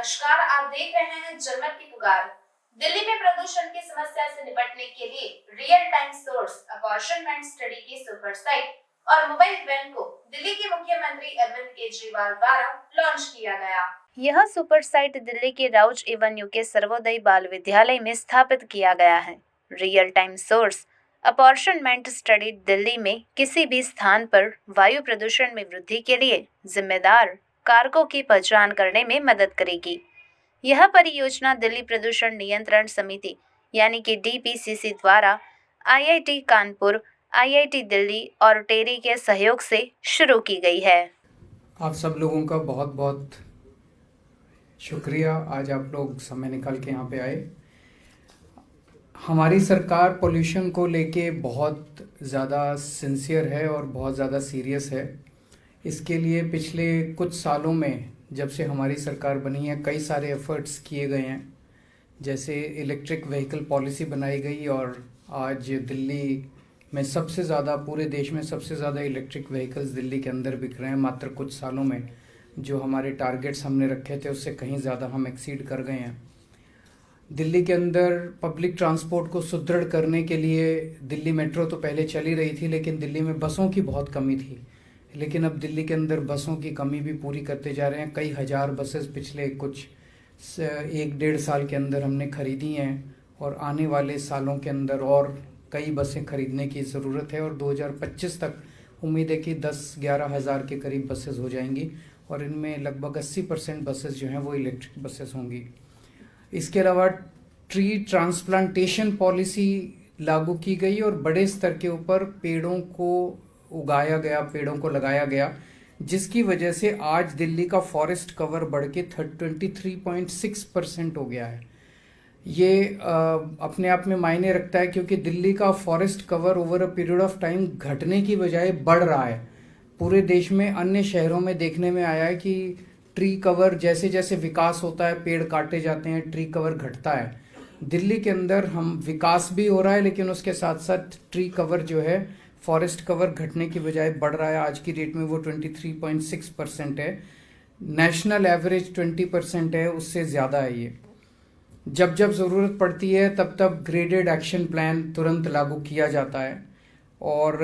नमस्कार, आप देख रहे हैं जनमत की पुकार। दिल्ली में प्रदूषण की समस्या से निपटने के लिए real time source apportionment study की सुपर साइट और मोबाइल वैन को दिल्ली के मुख्यमंत्री अरविंद केजरीवाल द्वारा लॉन्च किया गया। यह सुपर साइट दिल्ली के राउज एवेन्यू के सर्वोदय बाल विद्यालय में स्थापित किया गया है। Real time source apportionment study Delhi में किसी भी स्थान पर वायु प्रदूषण में वृद्धि के लिए जिम्मेदार कारकों की पहचान करने में मदद करेगी। यह परियोजना दिल्ली प्रदूषण नियंत्रण समिति यानी कि DPCC द्वारा IIT कानपुर, IIT दिल्ली और टेरी के सहयोग से शुरू की गई है। आप सब लोगों का बहुत बहुत शुक्रिया, आज आप लोग समय निकाल के यहाँ पे आए। हमारी सरकार पोल्यूशन को लेके बहुत ज़्यादा सिंसियर है और बहुत ज़्यादा सीरियस है। इसके लिए पिछले कुछ सालों में जब से हमारी सरकार बनी है कई सारे एफर्ट्स किए गए हैं। जैसे इलेक्ट्रिक व्हीकल पॉलिसी बनाई गई और आज दिल्ली में सबसे ज़्यादा, पूरे देश में सबसे ज़्यादा इलेक्ट्रिक व्हीकल्स दिल्ली के अंदर बिक रहे हैं। मात्र कुछ सालों में जो हमारे टारगेट्स हमने रखे थे उससे कहीं ज़्यादा हम एक्सीड कर गए हैं। दिल्ली के अंदर पब्लिक ट्रांसपोर्ट को सुदृढ़ करने के लिए दिल्ली मेट्रो तो पहले चली रही थी, लेकिन दिल्ली में बसों की बहुत कमी थी। लेकिन अब दिल्ली के अंदर बसों की कमी भी पूरी करते जा रहे हैं। कई हज़ार बसेस पिछले कुछ 1-1.5 साल के अंदर हमने खरीदी हैं और आने वाले सालों के अंदर और कई बसें खरीदने की ज़रूरत है और 2025 तक उम्मीद है कि 10-11 हज़ार के करीब बसेस हो जाएंगी और इनमें लगभग 80% बसेस जो हैं वो इलेक्ट्रिक बसेस होंगी। इसके अलावा ट्री ट्रांसप्लांटेशन पॉलिसी लागू की गई और बड़े स्तर के ऊपर पेड़ों को उगाया गया, पेड़ों को लगाया गया, जिसकी वजह से आज दिल्ली का फॉरेस्ट कवर बढ़ के 23.6% हो गया है। ये अपने आप में मायने रखता है क्योंकि दिल्ली का forest cover over a period of time घटने की बजाय बढ़ रहा है। पूरे देश में अन्य शहरों में देखने में आया है कि ट्री कवर जैसे जैसे विकास होता है, पेड़ काटे जाते हैं, ट्री कवर घटता है। दिल्ली के अंदर हम विकास भी हो रहा है लेकिन उसके साथ साथ ट्री कवर जो है, फॉरेस्ट कवर घटने की बजाय बढ़ रहा है। आज की डेट में वो 23.6% है। नेशनल एवरेज 20% है, उससे ज़्यादा है ये। जब जब ज़रूरत पड़ती है तब तब ग्रेडेड एक्शन प्लान तुरंत लागू किया जाता है और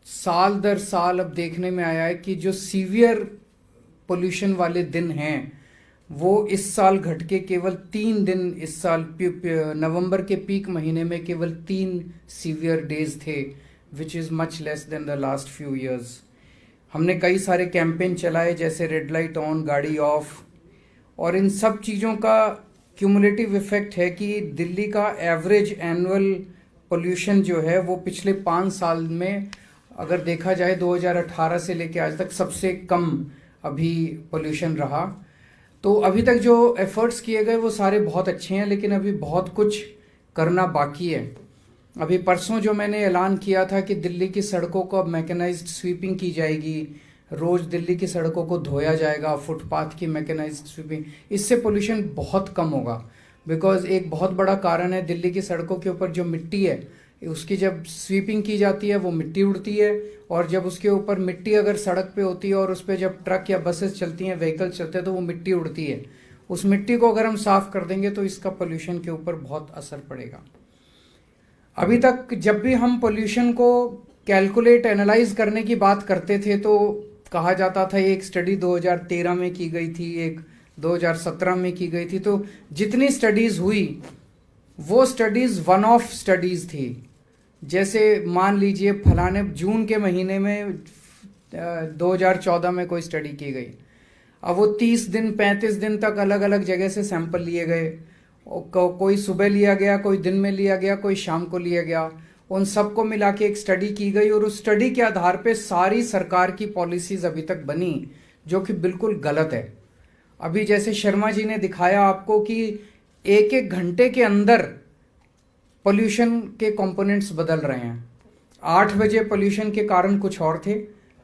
साल दर साल अब देखने में आया है कि जो सीवियर पोल्यूशन वाले दिन हैं वो इस साल घट के केवल 3 दिन, इस साल नवंबर के पीक महीने में केवल 3 सीवियर डेज थे, which is much less than the last few years. हमने कई सारे कैंपेन चलाए जैसे रेड लाइट ऑन, गाड़ी ऑफ, और इन सब चीज़ों का क्यूमुलेटिव इफेक्ट है कि दिल्ली का एवरेज एनुअल पोल्यूशन जो है वो पिछले 5 साल में अगर देखा जाए 2018 से लेकर आज तक सबसे कम अभी पोल्यूशन रहा। तो अभी तक जो एफर्ट्स किए गए वो सारे बहुत अच्छे हैं, लेकिन अभी बहुत कुछ करना बाकी है। अभी परसों जो मैंने ऐलान किया था कि दिल्ली की सड़कों को अब मैकेनाइज्ड स्वीपिंग की जाएगी, रोज़ दिल्ली की सड़कों को धोया जाएगा, फुटपाथ की मैकेनाइज्ड स्वीपिंग, इससे पोल्यूशन बहुत कम होगा। बिकॉज एक बहुत बड़ा कारण है दिल्ली की सड़कों के ऊपर जो मिट्टी है, उसकी जब स्वीपिंग की जाती है वो मिट्टी उड़ती है, और जब उसके ऊपर मिट्टी अगर सड़क पे होती है और उस पर जब ट्रक या बसेस चलती हैं, व्हीकल चलते हैं, तो वो मिट्टी उड़ती है। उस मिट्टी को अगर हम साफ कर देंगे तो इसका पोल्यूशन के ऊपर बहुत असर पड़ेगा। अभी तक जब भी हम पोल्यूशन को कैलकुलेट, एनालाइज करने की बात करते थे तो कहा जाता था एक स्टडी 2013 में की गई थी, एक 2017 में की गई थी। तो जितनी स्टडीज़ हुई वो स्टडीज़ वन ऑफ स्टडीज़ थी। जैसे मान लीजिए फलाने जून के महीने में 2014 में कोई स्टडी की गई, अब वो 30 दिन 35 दिन तक अलग अलग जगह से सैंपल लिए गए, कोई सुबह लिया गया, कोई दिन में लिया गया, कोई शाम को लिया गया, उन सबको मिला के एक स्टडी की गई और उस स्टडी के आधार पे सारी सरकार की पॉलिसीज अभी तक बनी, जो कि बिल्कुल गलत है। अभी जैसे शर्मा जी ने दिखाया आपको कि एक एक घंटे के अंदर पोल्यूशन के कंपोनेंट्स बदल रहे हैं। 8 बजे पोल्यूशन के कारण कुछ और थे,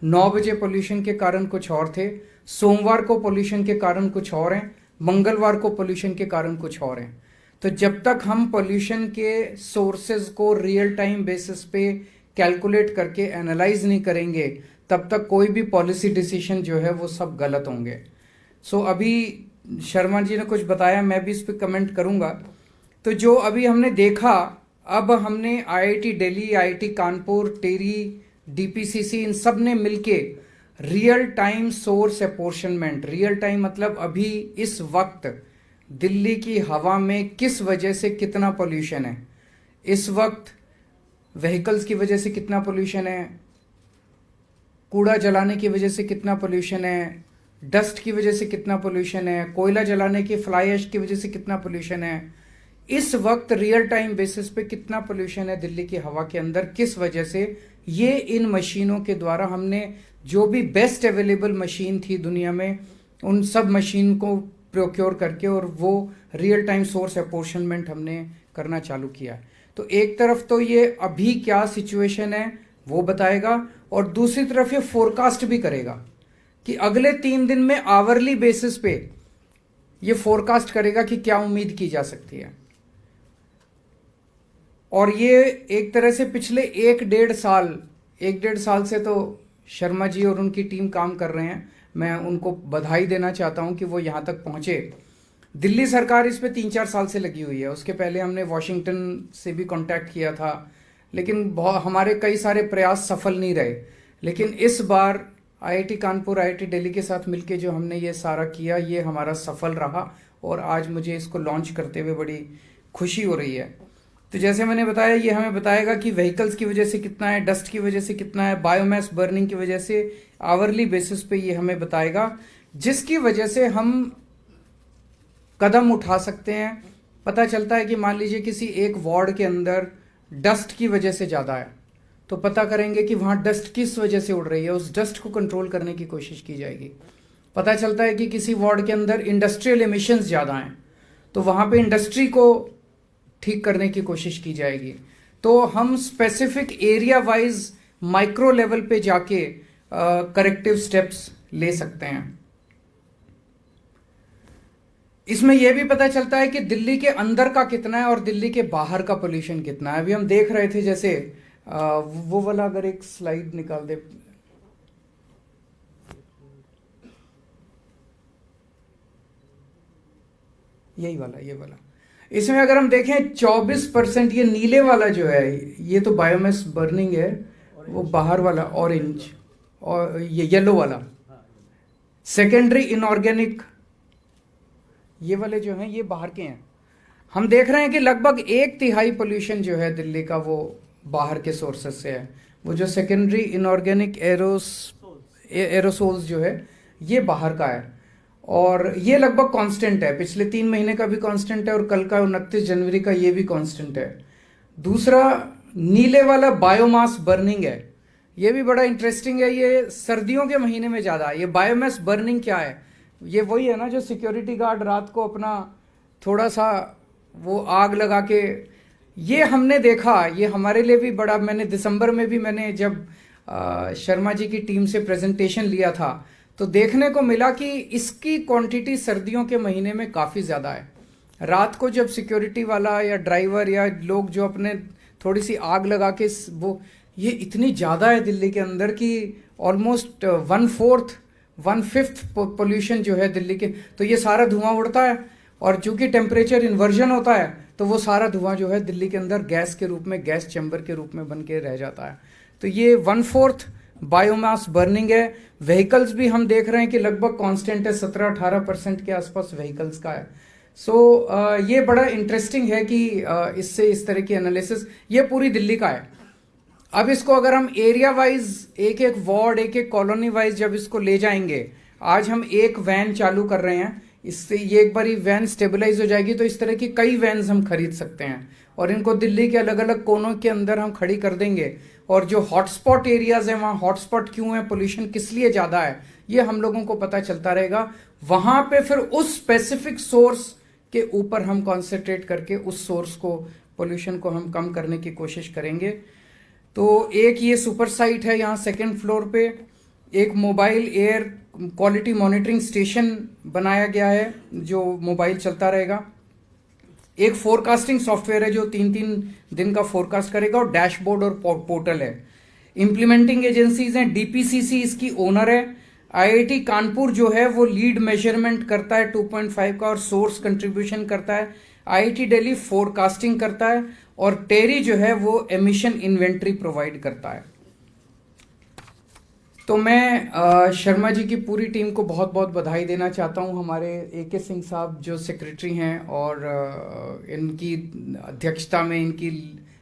9 बजे पोल्यूशन के कारण कुछ और थे, सोमवार को पोल्यूशन के कारण कुछ और हैं, मंगलवार को पोल्यूशन के कारण कुछ और हैं। तो जब तक हम पोल्यूशन के सोर्सेज को रियल टाइम बेसिस पे कैलकुलेट करके एनालाइज नहीं करेंगे, तब तक कोई भी पॉलिसी डिसीजन जो है वो सब गलत होंगे। सो अभी शर्मा जी ने कुछ बताया, मैं भी इस पर कमेंट करूंगा। तो जो अभी हमने देखा, अब हमने आईआईटी दिल्ली, आईआईटी कानपुर, टेरी, डीपीसीसी, इन सब ने मिलके real time source apportionment, real time मतलब अभी इस वक्त दिल्ली की हवा में किस वजह से कितना पोल्यूशन है, इस वक्त व्हीकल्स की वजह से कितना पोल्यूशन है, कूड़ा जलाने की वजह से कितना पोल्यूशन है, डस्ट की वजह से कितना पोल्यूशन है, कोयला जलाने की फ्लाई ऐश की वजह से कितना पोल्यूशन है, इस वक्त रियल टाइम बेसिस पे कितना पोल्यूशन है दिल्ली की हवा के अंदर, किस वजह से। ये इन मशीनों के द्वारा हमने जो भी बेस्ट अवेलेबल मशीन थी दुनिया में, उन सब मशीन को प्रोक्योर करके और वो रियल टाइम सोर्स अपॉर्शनमेंट हमने करना चालू किया है। तो एक तरफ तो ये अभी क्या सिचुएशन है वो बताएगा, और दूसरी तरफ ये फोरकास्ट भी करेगा कि अगले 3 दिन में आवरली बेसिस पे ये फोरकास्ट करेगा कि क्या उम्मीद की जा सकती है। और ये एक तरह से पिछले 1-1.5 साल से तो शर्मा जी और उनकी टीम काम कर रहे हैं। मैं उनको बधाई देना चाहता हूं कि वो यहां तक पहुंचे। दिल्ली सरकार इस पे 3-4 साल से लगी हुई है। उसके पहले हमने वॉशिंगटन से भी कांटेक्ट किया था, लेकिन हमारे कई सारे प्रयास सफल नहीं रहे। लेकिन इस बार आईआईटी कानपुर, आईआईटी दिल्ली के साथ मिलके जो हमने ये सारा किया, ये हमारा सफल रहा और आज मुझे इसको लॉन्च करते हुए बड़ी खुशी हो रही है। तो जैसे मैंने बताया, ये हमें बताएगा कि व्हीकल्स की वजह से कितना है, डस्ट की वजह से कितना है, बायोमास बर्निंग की वजह से आवरली बेसिस पे ये हमें बताएगा, जिसकी वजह से हम कदम उठा सकते हैं। पता चलता है कि मान लीजिए किसी एक वार्ड के अंदर डस्ट की वजह से ज़्यादा है, तो पता करेंगे कि वहाँ डस्ट किस वजह से उड़ रही है, उस डस्ट को कंट्रोल करने की कोशिश की जाएगी। पता चलता है कि किसी वार्ड के अंदर इंडस्ट्रियल एमिशंस ज़्यादा हैं, तो वहाँ पे इंडस्ट्री को ठीक करने की कोशिश की जाएगी। तो हम specific area wise micro level पे जाके करेक्टिव स्टेप्स ले सकते हैं। इसमें यह भी पता चलता है कि दिल्ली के अंदर का कितना है और दिल्ली के बाहर का पोल्यूशन कितना है। अभी हम देख रहे थे, जैसे वो वाला अगर एक स्लाइड निकाल दे, यही वाला, ये वाला। इसमें अगर हम देखें 24%, ये नीले वाला जो है ये तो बायोमास बर्निंग है, वो बाहर वाला ऑरेंज, और ये येलो वाला सेकेंडरी इनऑर्गेनिक, ये वाले जो हैं ये बाहर के हैं। हम देख रहे हैं कि लगभग 1/3 पोल्यूशन जो है दिल्ली का वो बाहर के सोर्सेस से है। वो जो सेकेंडरी इनऑर्गेनिक एरोसोल्स जो है ये बाहर का है, और ये लगभग कांस्टेंट है। पिछले 3 महीने का भी कांस्टेंट है और कल का 29 जनवरी का ये भी कांस्टेंट है। दूसरा नीले वाला बायोमास बर्निंग है, ये भी बड़ा इंटरेस्टिंग है। ये सर्दियों के महीने में ज़्यादा है। ये बायोमास बर्निंग क्या है? ये वही है ना जो सिक्योरिटी गार्ड रात को अपना थोड़ा सा वो आग लगा के, ये हमने देखा, ये हमारे लिए भी बड़ा, मैंने दिसंबर में भी मैंने जब शर्मा जी की टीम से प्रेजेंटेशन लिया था तो देखने को मिला कि इसकी क्वांटिटी सर्दियों के महीने में काफ़ी ज़्यादा है। रात को जब सिक्योरिटी वाला या ड्राइवर या लोग जो अपने थोड़ी सी आग लगा के वो, ये इतनी ज़्यादा है दिल्ली के अंदर कि ऑलमोस्ट 1/5 पोल्यूशन जो है दिल्ली के, तो ये सारा धुआं उड़ता है और चूंकि टेम्परेचर इन्वर्जन होता है तो वो सारा धुआं जो है दिल्ली के अंदर गैस के रूप में, गैस चैम्बर के रूप में बन के रह जाता है। तो ये 1/4 बायोमास बर्निंग है। व्हीकल्स भी हम देख रहे हैं कि लगभग कांस्टेंट है, 17-18% के आसपास व्हीकल्स का है। सो ये बड़ा इंटरेस्टिंग है कि इससे इस तरह की एनालिसिस, ये पूरी दिल्ली का है। अब इसको अगर हम एरिया वाइज, एक एक वार्ड, एक एक कॉलोनी वाइज जब इसको ले जाएंगे, आज हम एक वैन चालू कर रहे हैं, इससे ये एक बारी वैन स्टेबलाइज हो जाएगी तो इस तरह की कई वैन्स हम खरीद सकते हैं और इनको दिल्ली के अलग अलग कोनों के अंदर हम खड़ी कर देंगे। और जो हॉटस्पॉट एरियाज हैं, वहाँ हॉटस्पॉट क्यों है, पोल्यूशन किस लिए ज़्यादा है, ये हम लोगों को पता चलता रहेगा। वहाँ पे फिर उस स्पेसिफिक सोर्स के ऊपर हम कॉन्सेंट्रेट करके उस सोर्स को, पोल्यूशन को हम कम करने की कोशिश करेंगे। तो एक ये सुपर साइट है, यहाँ 2nd फ्लोर पे एक mobile air quality monitoring station बनाया गया है जो मोबाइल चलता रहेगा। एक फोरकास्टिंग सॉफ्टवेयर है जो 3-3 दिन का फोरकास्ट करेगा, और डैशबोर्ड और पोर्टल है। इम्प्लीमेंटिंग एजेंसीज हैं, डीपीसीसी इसकी ओनर है, आईआईटी कानपुर जो है वो लीड मेजरमेंट करता है 2.5 का और सोर्स कंट्रीब्यूशन करता है। आईआईटी दिल्ली फोरकास्टिंग करता है और टेरी जो है वो एमिशन इन्वेंट्री प्रोवाइड करता है। तो मैं शर्मा जी की पूरी टीम को बहुत बहुत बधाई देना चाहता हूं। हमारे एके सिंह साहब जो सेक्रेटरी हैं और इनकी अध्यक्षता में, इनकी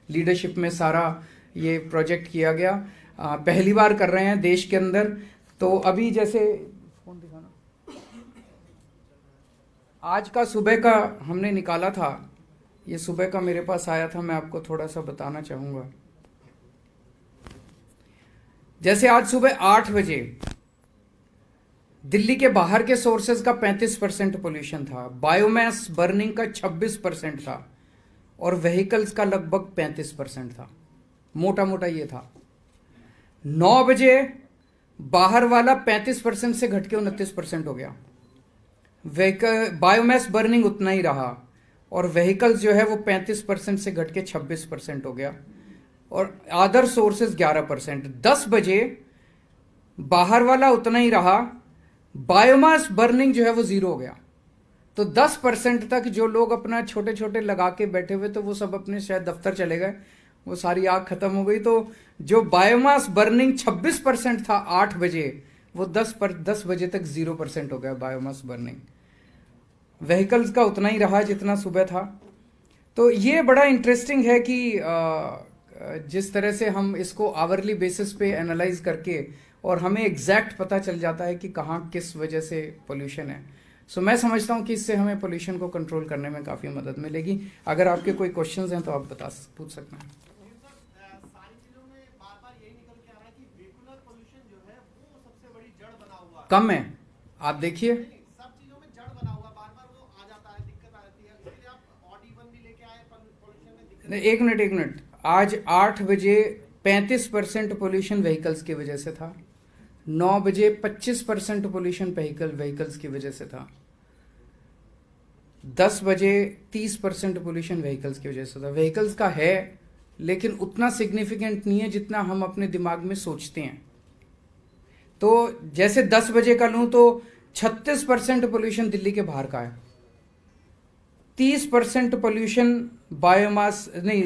लीडरशिप में सारा ये प्रोजेक्ट किया गया। पहली बार कर रहे हैं देश के अंदर। तो अभी जैसे फोन दिखाना, आज का सुबह का हमने निकाला था, ये सुबह का मेरे पास आया था, मैं आपको थोड़ा सा बताना चाहूँगा। जैसे आज सुबह 8 बजे दिल्ली के बाहर के सोर्सेज का 35% पोल्यूशन था, बायोमास बर्निंग का 26% था और व्हीकल्स का लगभग 35% था। मोटा मोटा ये था। 9 बजे बाहर वाला 35% से घट के 29% हो गया। बायोमास बर्निंग उतना ही रहा और व्हीकल्स जो है वो 35% से घट के 26% हो गया और अदर सोर्सेज 11%। 10 बजे बाहर वाला उतना ही रहा, बायोमास बर्निंग जो है वो 0 हो गया। तो 10% तक जो लोग अपना छोटे छोटे लगा के बैठे हुए तो वो सब अपने शायद दफ्तर चले गए, वो सारी आग खत्म हो गई। तो जो बायोमास बर्निंग 26% था 8 बजे, वो 10 बजे तक 0% हो गया बायोमास बर्निंग। व्हीकल्स का उतना ही रहा जितना सुबह था। तो ये बड़ा इंटरेस्टिंग है कि जिस तरह से हम इसको आवरली बेसिस पे एनालाइज करके और हमें एग्जैक्ट पता चल जाता है कि कहाँ किस वजह से पोल्यूशन है। सो मैं समझता हूँ कि इससे हमें पोल्यूशन को कंट्रोल करने में काफ़ी मदद मिलेगी। अगर आपके कोई क्वेश्चंस हैं तो आप पूछ सकते हैं। सारी चीजों में बार-बार यही निकल के आ रहा है कि वेहिकुलर पोल्यूशन जो है वो सबसे बड़ी जड़ बना हुआ है। कम है, आप देखिए सब चीजों में जड़ बना हुआ, बार-बार वो आ जाता है, दिक्कत आ जाती है। इसलिए आप ऑड इवन भी लेके आए, पोल्यूशन में दिक्कत। नहीं, एक मिनट। आज 8 बजे 35% पोल्यूशन व्हीकल्स की वजह से था। 9 बजे 25% पोल्यूशन व्हीकल्स की वजह से था। 10 बजे 30% पोल्यूशन व्हीकल्स की वजह से था। व्हीकल्स का है लेकिन उतना सिग्निफिकेंट नहीं है जितना हम अपने दिमाग में सोचते हैं। तो जैसे 10 बजे का लूं तो 36% पोल्यूशन दिल्ली के बाहर का है, 30% पोल्यूशन बायोमास नहीं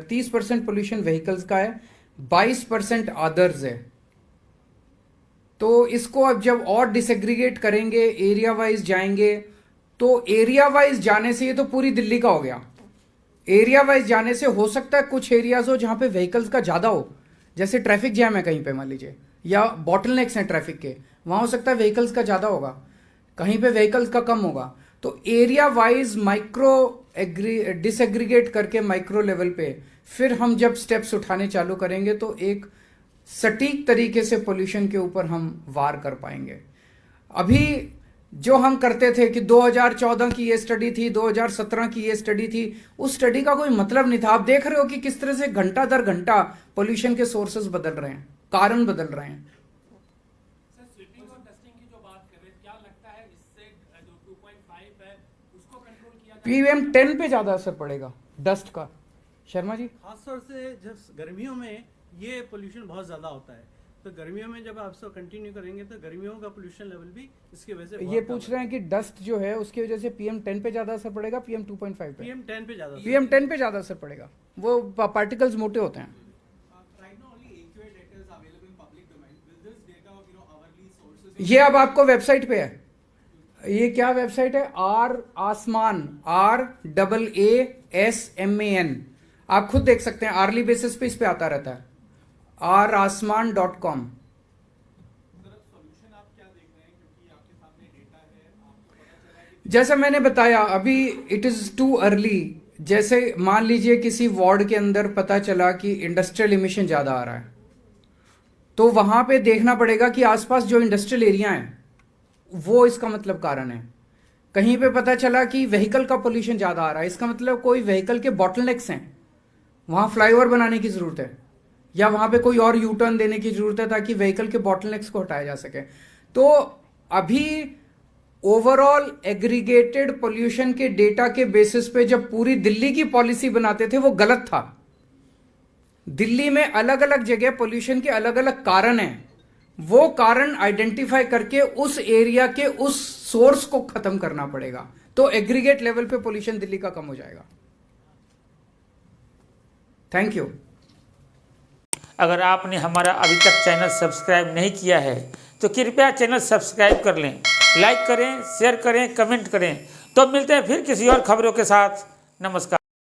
30% पोल्यूशन व्हीकल्स का है, 22% अदर्स है। तो इसको अब जब और डिसएग्रीगेट करेंगे, एरिया वाइज जाएंगे, तो एरिया वाइज जाने से ये तो पूरी दिल्ली का हो गया। एरिया वाइज जाने से हो सकता है कुछ एरियाज हो जहां पे व्हीकल्स का ज्यादा हो, जैसे ट्रैफिक जैम है कहीं पे मान लीजिए, या बॉटलनेक्स हैं ट्रैफिक के, वहां हो सकता है व्हीकल्स का ज्यादा होगा, कहीं पे व्हीकल्स का कम होगा। तो एरिया वाइज माइक्रो डिसएग्रीगेट करके माइक्रो लेवल पे फिर हम जब स्टेप्स उठाने चालू करेंगे तो एक सटीक तरीके से पोल्यूशन के ऊपर हम वार कर पाएंगे। अभी जो हम करते थे कि 2014 की ये स्टडी थी, 2017 की ये स्टडी थी, उस स्टडी का कोई मतलब नहीं था। आप देख रहे हो कि किस तरह से घंटा दर घंटा पोल्यूशन के सोर्सेज बदल रहे हैं, कारण बदल रहे हैं। सर, स्वीपिंग और डस्टिंग की जो बात कर रहे हैं, क्या लगता है इससे जो 2.5 है उसको कंट्रोल किया जाए? पीएम 10 पे ज्यादा असर पड़ेगा डस्ट का। शर्मा जी, खासतौर से जब गर्मियों में ये पोल्यूशन बहुत ज्यादा होता है, तो गर्मियों में जब आप इसको कंटिन्यू करेंगे तो गर्मियों का पोल्यूशन लेवल भी इसकी वजह से ये पूछ रहे हैं कि डस्ट जो है उसकी वजह से पीएम 10 पे ज्यादा असर पड़ेगा, पीएम 2.5 पे? PM 10 पे ज्यादा पीएम 10 पे ज्यादा असर पड़ेगा, वो पार्टिकल्स मोटे होते हैं। ये अब आपको वेबसाइट पे है। ये क्या वेबसाइट है? आसमान, RAASMAN। आप खुद देख सकते हैं, आर्ली बेसिस पे इस पे आता रहता है, rasman.com। जैसा मैंने बताया अभी, इट इज टू अर्ली। जैसे मान लीजिए किसी वार्ड के अंदर पता चला कि इंडस्ट्रियल इमिशन ज्यादा आ रहा है, तो वहां पे देखना पड़ेगा कि आसपास जो इंडस्ट्रियल एरिया है वो इसका मतलब कारण है। कहीं पे पता चला कि व्हीकल का पोल्यूशन ज्यादा आ रहा है, इसका मतलब कोई व्हीकल के बॉटलनेक्स हैं, वहां फ्लाईओवर बनाने की जरूरत है, या वहां पे कोई और यू टर्न देने की जरूरत है ताकि व्हीकल के बॉटलनेक्स को हटाया जा सके। तो अभी ओवरऑल एग्रीगेटेड पोल्यूशन के डेटा के बेसिस पे जब पूरी दिल्ली की पॉलिसी बनाते थे वो गलत था। दिल्ली में अलग अलग जगह पोल्यूशन के अलग अलग कारण हैं, वो कारण आइडेंटिफाई करके उस एरिया के उस सोर्स को खत्म करना पड़ेगा, तो एग्रीगेट लेवल पे पोल्यूशन दिल्ली का कम हो जाएगा। Thank you. अगर आपने हमारा अभी तक चैनल सब्सक्राइब नहीं किया है तो कृपया चैनल सब्सक्राइब कर लें, लाइक करें, शेयर करें, कमेंट करें। तो मिलते हैं फिर किसी और खबरों के साथ। नमस्कार।